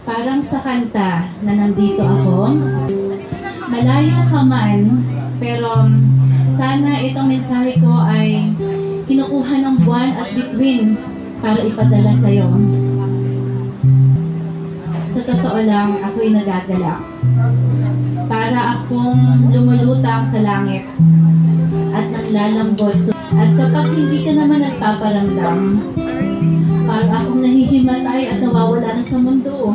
Parang sa kanta na nandito ako, malayo ka man, pero sana itong mensahe ko ay kinukuha ng buwan at bituin para ipadala sa'yo. Sa totoo lang, ako'y nagagalak. Para akong lumulutang sa langit at naglalambot. At kapag hindi ka naman nagpaparamdam, para akong nahihimatay at nawawala na sa mundo.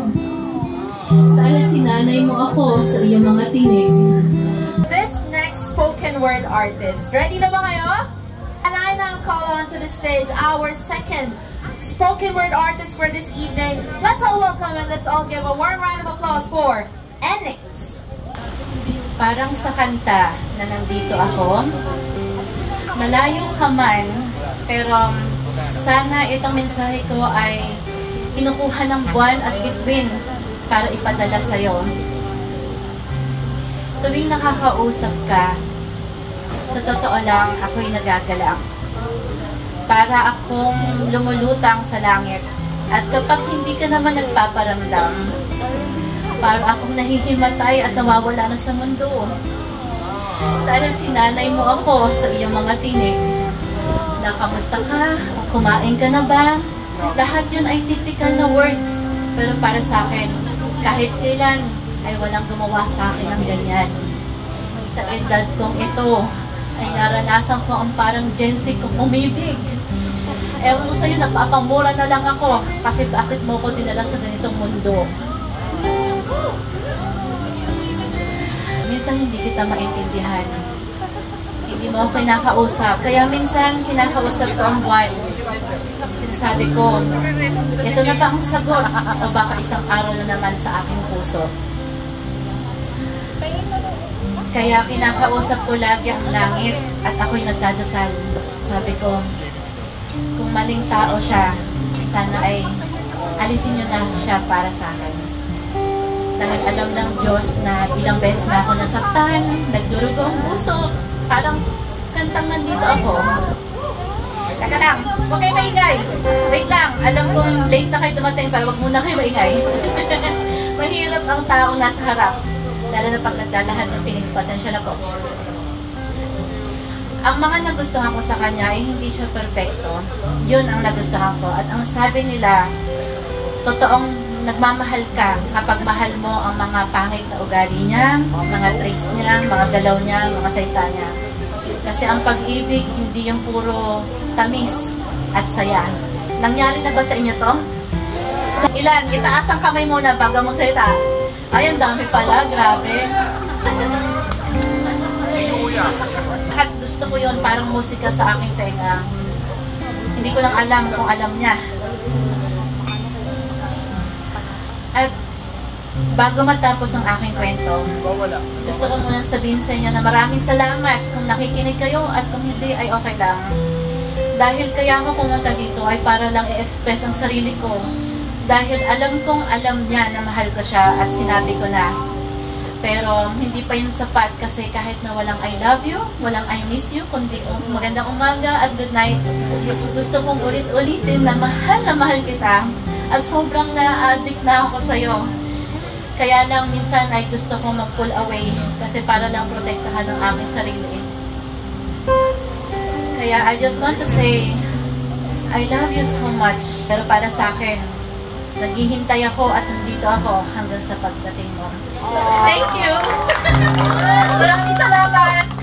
Dahil sinanay mo ako sa iyong mga tinig. This next spoken word artist, ready na ba kayo? And I now call on to the stage our second spoken word artist for this evening. Let's all welcome and let's all give a warm round of applause for Enix. Parang sa kanta na nandito ako, malayo ka man, pero sana itong mensahe ko ay kinukuha ng buwan at bituin para ipadala sa'yo. Tuwing nakakausap ka, sa totoo lang, ako'y nagagalak. Para akong lumulutang sa langit. At kapag hindi ka naman nagpaparamdam, para akong nahihimatay at nawawala na sa mundo. Dahil sinanay mo ako sa iyong mga tinig. Nakamusta ka? Kumain ka na ba? Lahat yun ay typical na words. Pero para sa akin, kahit kailan ay walang gumawa sa akin ng ganyan. Sa edad kong ito, ay naranasan ko ang parang Gen Z kong umibig. Ewan mo sa'yo, napapamura na lang ako kasi bakit mo ko dinala sa ganitong mundo. Minsan hindi kita maintindihan. Hindi mo ako kinakausap. Kaya minsan kinakausap ko ang buwan. Sinasabi ko, ito na ba ang sagot? O baka isang araw na naman sa aking puso? Kaya kinakausap ko lagi ang langit at ako'y nagdadasal. Sabi ko, kung maling tao siya, sana ay alisin niyo na siya para sa akin. Dahil alam ng Diyos na ilang beses na ako nasaktan, nagdurugo ang puso, parang kantang nandito ako. Teka lang, huwag kayo maingay. Wait lang, alam kong late na kayo dumating para wag muna kayo maingay. Mahirap ang taong nasa harap. Lalo na pag nagdalahan ng Phoenix, pasensya na po. Ang mga nagustuhan ko sa kanya ay hindi siya perfecto. Yun ang nagustuhan ko. At ang sabi nila, totoong nagmamahal ka kapag mahal mo ang mga pangit na ugali niya, mga traits niya, mga galaw niya, mga salita niya. Kasi ang pag-ibig, hindi yung puro tamis at saya. Nangyari na ba sa inyo to? Ilan? Itaas ang kamay muna bago magsalita. Ay, ang dami pala. Grabe. At gusto ko yun, parang musika sa aking tenga. Hindi ko lang alam kung alam niya. At bago matapos ang aking kwento, gusto ko muna sabihin sa inyo na maraming salamat kung nakikinig kayo at kung hindi ay okay lang. Dahil kaya ako pumunta dito ay para lang i-express ang sarili ko. Dahil alam kong alam niya na mahal ko siya at sinabi ko na. Pero hindi pa yun sapat kasi kahit na walang I love you, walang I miss you, kundi magandang umaga at good night. Gusto kong ulit-ulitin na mahal kita at sobrang na-addict na ako sa'yo. Kaya lang minsan ay gusto kong mag-pull away kasi para lang protektahan ang aking sarili. Kaya I just want to say, I love you so much. Pero para sa akin, naghihintay ako at nandito ako hanggang sa pagdating mo. Thank you! Maraming salamat!